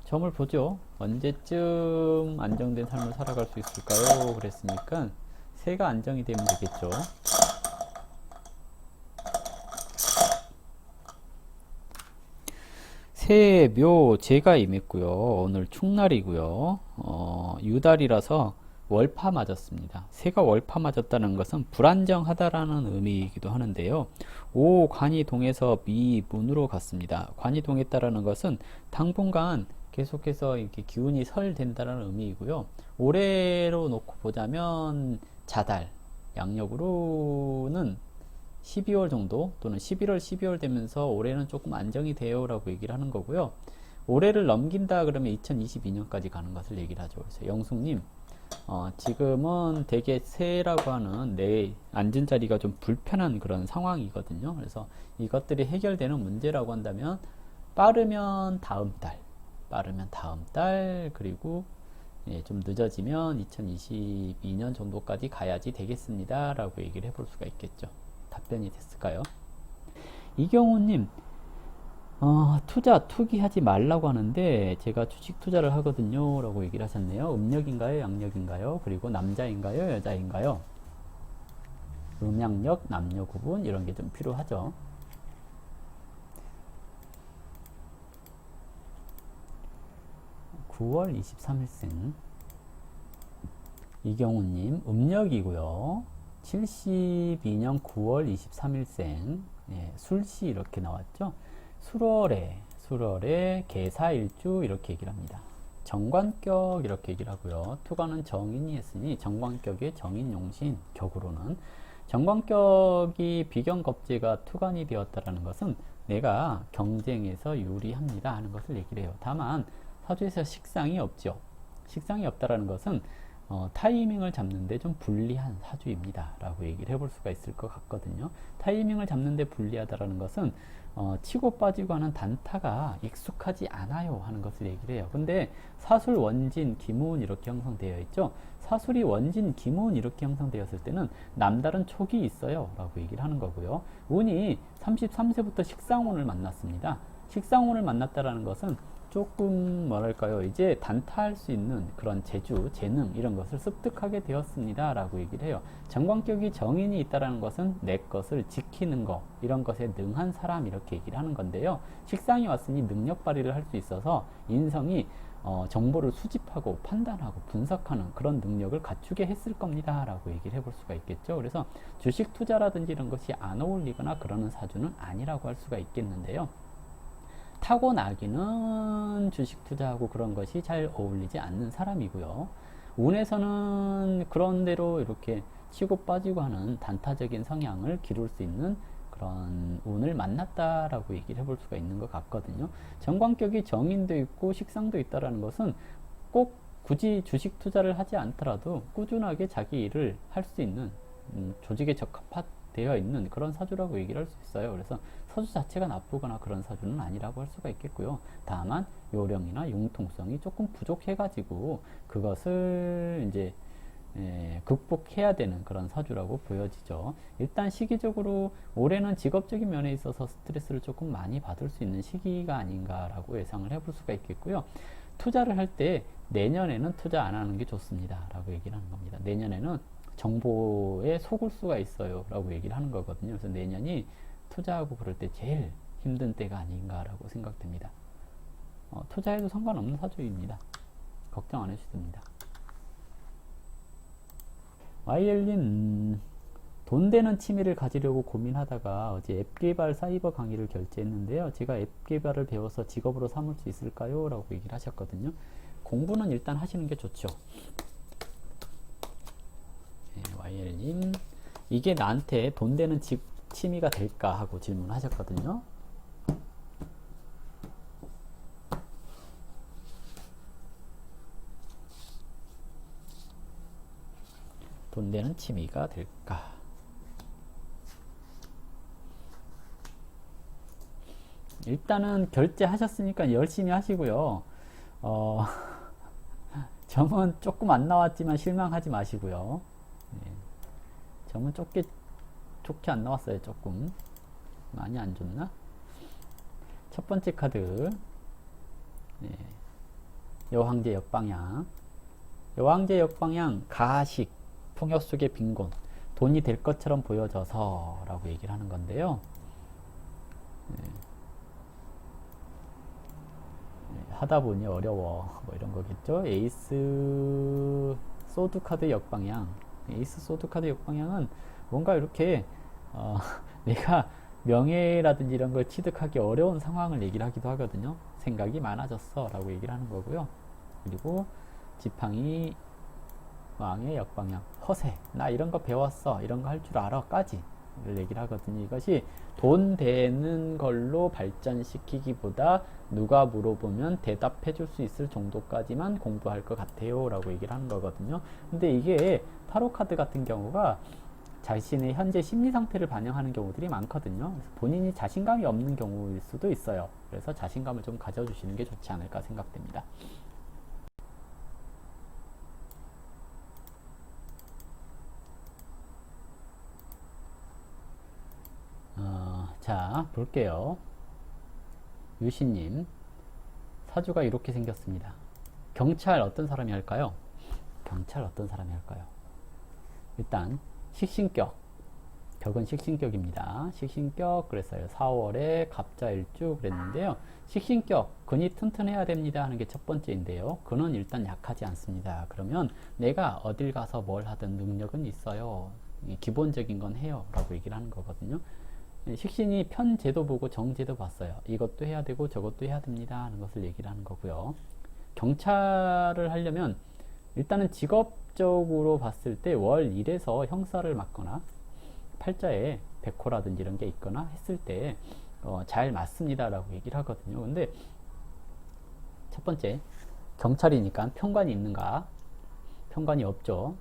점을 보죠. 언제쯤 안정된 삶을 살아갈 수 있을까요? 그랬으니까 새가 안정이 되면 되겠죠. 새, 묘, 재가 임했고요. 오늘 축날이고요. 유달이라서 월파 맞았습니다. 새가 월파 맞았다는 것은 불안정하다라는 의미이기도 하는데요. 오 관이 동해서 미 문으로 갔습니다. 관이 동했다라는 것은 당분간 계속해서 이렇게 기운이 설된다는 의미이고요. 올해로 놓고 보자면 자달, 양력으로는 12월 정도 또는 11월, 12월 되면서 올해는 조금 안정이 돼요 라고 얘기를 하는 거고요. 올해를 넘긴다 그러면 2022년까지 가는 것을 얘기를 하죠. 그래서 영숙님, 지금은 되게 새라고 하는 내 앉은 자리가 좀 불편한 그런 상황이거든요. 그래서 이것들이 해결되는 문제라고 한다면 빠르면 다음 달, 그리고 좀 늦어지면 2022년 정도까지 가야지 되겠습니다 라고 얘기를 해볼 수가 있겠죠. 답변이 됐을까요? 이경호님, 투기하지 말라고 하는데 제가 주식 투자를 하거든요 라고 얘기를 하셨네요. 음력인가요? 양력인가요? 그리고 남자인가요? 여자인가요? 음양력, 남녀 구분 이런 게 좀 필요하죠. (9월 23일생) 이경우님, 음력이고요. 72년 9월 23일생, 술시 이렇게 나왔죠. 수월에 계사일주 이렇게 얘기를 합니다. 정관격 이렇게 얘기를 하고요. 투가는 정인이 했으니 정관격의 정인용신, 격으로는 정관격이 비경겁제가 투관이 되었다라는 것은 내가 경쟁에서 유리합니다 하는 것을 얘기를 해요. 다만 사주에서 식상이 없죠. 식상이 없다라는 것은 타이밍을 잡는데 좀 불리한 사주입니다 라고 얘기를 해볼 수가 있을 것 같거든요. 타이밍을 잡는데 불리하다라는 것은 치고 빠지고 하는 단타가 익숙하지 않아요 하는 것을 얘기를 해요. 근데 사술, 원진, 기문 이렇게 형성되어 있죠. 사술이 원진, 기문 이렇게 형성되었을 때는 남다른 촉이 있어요 라고 얘기를 하는 거고요. 운이 33세부터 식상운을 만났습니다. 식상운을 만났다라는 것은 조금 뭐랄까요, 이제 단타할 수 있는 그런 재주, 재능 이런 것을 습득하게 되었습니다 라고 얘기를 해요. 정관격이 정인이 있다라는 것은 내 것을 지키는 거, 이런 것에 능한 사람 이렇게 얘기를 하는 건데요. 식상이 왔으니 능력 발휘를 할 수 있어서 인성이 정보를 수집하고 판단하고 분석하는 그런 능력을 갖추게 했을 겁니다 라고 얘기를 해볼 수가 있겠죠. 그래서 주식 투자라든지 이런 것이 안 어울리거나 그러는 사주는 아니라고 할 수가 있겠는데요. 타고나기는 주식 투자하고 그런 것이 잘 어울리지 않는 사람이고요. 운에서는 그런 대로 이렇게 치고 빠지고 하는 단타적인 성향을 기를 수 있는 그런 운을 만났다라고 얘기를 해볼 수가 있는 것 같거든요. 정관격이 정인도 있고 식상도 있다라는 것은 꼭 굳이 주식 투자를 하지 않더라도 꾸준하게 자기 일을 할 수 있는 조직에 적합되어 있는 그런 사주라고 얘기를 할 수 있어요. 그래서 사주 자체가 나쁘거나 그런 사주는 아니라고 할 수가 있겠고요. 다만 요령이나 융통성이 조금 부족해가지고 그것을 이제 극복해야 되는 그런 사주라고 보여지죠. 일단 시기적으로 올해는 직업적인 면에 있어서 스트레스를 조금 많이 받을 수 있는 시기가 아닌가라고 예상을 해볼 수가 있겠고요. 투자를 할 때 내년에는 투자 안 하는 게 좋습니다 라고 얘기를 하는 겁니다. 내년에는 정보에 속을 수가 있어요 라고 얘기를 하는 거거든요. 그래서 내년이 투자하고 그럴 때 제일 힘든 때가 아닌가라고 생각됩니다. 투자해도 상관없는 사주입니다. 걱정 안 해주셔도 됩니다. YL님, 돈 되는 취미를 가지려고 고민하다가 어제 앱 개발 사이버 강의를 결제했는데요. 제가 앱 개발을 배워서 직업으로 삼을 수 있을까요? 라고 얘기를 하셨거든요. 공부는 일단 하시는 게 좋죠. YL님, 이게 나한테 돈 되는 취미가 될까 하고 질문하셨거든요. 돈 되는 취미가 될까? 일단은 결제하셨으니까 열심히 하시고요. 점은 조금 안 나왔지만 실망하지 마시고요. 점은 좋게 안 나왔어요. 조금 많이 안 좋나? 첫 번째 카드, 여황제 역방향. 여황제 역방향 가식, 풍요 속의 빈곤, 돈이 될 것처럼 보여져서 라고 얘기를 하는 건데요. 하다 보니 어려워, 뭐 이런 거겠죠. 에이스 소드 카드 역방향. 에이스 소드 카드 역방향은 뭔가 이렇게 내가 명예라든지 이런 걸 취득하기 어려운 상황을 얘기를 하기도 하거든요. 생각이 많아졌어 라고 얘기를 하는 거고요. 그리고 지팡이 왕의 역방향, 허세, 나 이런 거 배웠어, 이런 거 할 줄 알아 까지 를 얘기를 하거든요. 이것이 돈 되는 걸로 발전시키기보다 누가 물어보면 대답해 줄 수 있을 정도까지만 공부할 것 같아요 라고 얘기를 하는 거거든요. 근데 이게 타로 카드 같은 경우가 자신의 현재 심리 상태를 반영하는 경우들이 많거든요. 그래서 본인이 자신감이 없는 경우일 수도 있어요. 그래서 자신감을 좀 가져주시는 게 좋지 않을까 생각됩니다. 자, 볼게요. 유시님, 사주가 이렇게 생겼습니다. 경찰 어떤 사람이 할까요? 경찰 어떤 사람이 할까요? 일단 식신격, 격은 식신격입니다. 식신격 그랬어요. 4월에 갑자일주 그랬는데요. 식신격, 근이 튼튼해야 됩니다 하는 게 첫 번째인데요. 근은 일단 약하지 않습니다. 그러면 내가 어딜 가서 뭘 하든 능력은 있어요. 기본적인 건 해요 라고 얘기를 하는 거거든요. 식신이 편제도 보고 정제도 봤어요. 이것도 해야 되고 저것도 해야 됩니다 하는 것을 얘기를 하는 거고요. 경찰을 하려면 일단은 직업적으로 봤을 때 월 1에서 형사를 맡거나 팔자에 백호라든지 이런 게 있거나 했을 때 잘 맞습니다 라고 얘기를 하거든요. 근데 첫 번째, 경찰이니까 편관이 있는가? 편관이 없죠.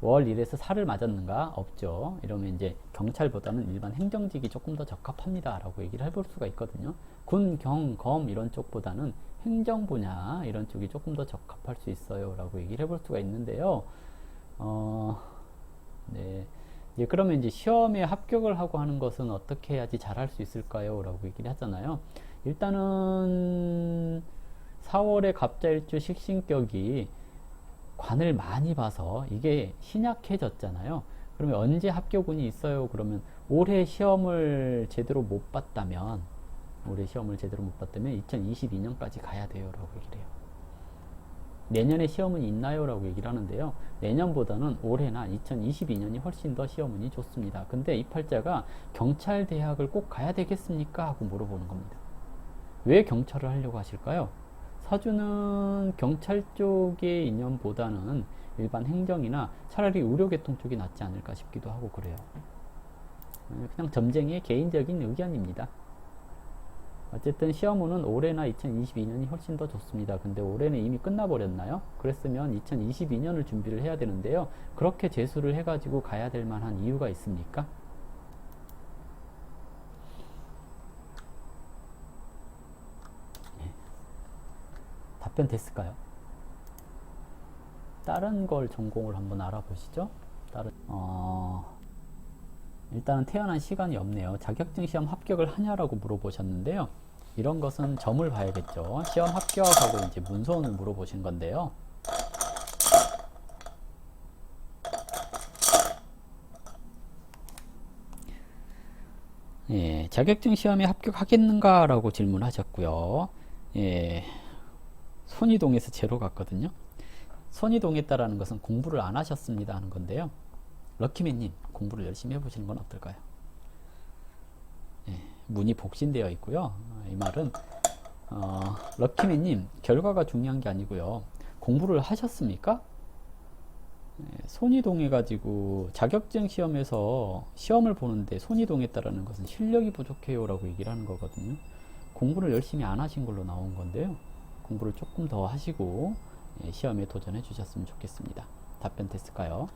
월 1에서 살을 맞았는가? 없죠. 이러면 이제 경찰보다는 일반 행정직이 조금 더 적합합니다 라고 얘기를 해볼 수가 있거든요. 군, 경, 검 이런 쪽보다는 행정 분야 이런 쪽이 조금 더 적합할 수 있어요 라고 얘기를 해볼 수가 있는데요. 네. 그러면 이제 시험에 합격을 하고 하는 것은 어떻게 해야지 잘할 수 있을까요? 라고 얘기를 하잖아요. 일단은 4월에 갑자일주 식신격이 관을 많이 봐서 이게 신약해졌잖아요. 그러면 언제 합격운이 있어요? 그러면 올해 시험을 제대로 못 봤다면 2022년까지 가야 돼요 라고 얘기를 해요. 내년에 시험은 있나요? 라고 얘기를 하는데요. 내년보다는 올해나 2022년이 훨씬 더 시험운이 좋습니다. 근데 이 팔자가 경찰대학을 꼭 가야 되겠습니까? 하고 물어보는 겁니다. 왜 경찰을 하려고 하실까요? 사주는 경찰 쪽의 인연보다는 일반 행정이나 차라리 의료계통 쪽이 낫지 않을까 싶기도 하고 그래요. 그냥 점쟁이의 개인적인 의견입니다. 어쨌든 시험운은 올해나 2022년이 훨씬 더 좋습니다. 근데 올해는 이미 끝나버렸나요? 그랬으면 2022년을 준비를 해야 되는데요. 그렇게 재수를 해가지고 가야 될 만한 이유가 있습니까? 네. 답변 됐을까요? 다른 걸 전공을 한번 알아보시죠. 일단은 태어난 시간이 없네요. 자격증 시험 합격을 하냐라고 물어보셨는데요. 이런 것은 점을 봐야겠죠. 시험 합격하고 이제 문서원을 물어보신 건데요. 예, 자격증 시험에 합격하겠는가라고 질문하셨고요. 예, 손이동에서 제로 갔거든요. 손이동했다라는 것은 공부를 안 하셨습니다 하는 건데요. 럭키맨님, 공부를 열심히 해보시는 건 어떨까요? 예, 문이 복신되어 있고요. 이 말은 럭키맨님, 결과가 중요한 게 아니고요. 공부를 하셨습니까? 예, 손이동해가지고 자격증 시험에서 시험을 보는데 손이동했다라는 것은 실력이 부족해요 라고 얘기를 하는 거거든요. 공부를 열심히 안 하신 걸로 나온 건데요. 공부를 조금 더 하시고 시험에 도전해 주셨으면 좋겠습니다. 답변 됐을까요?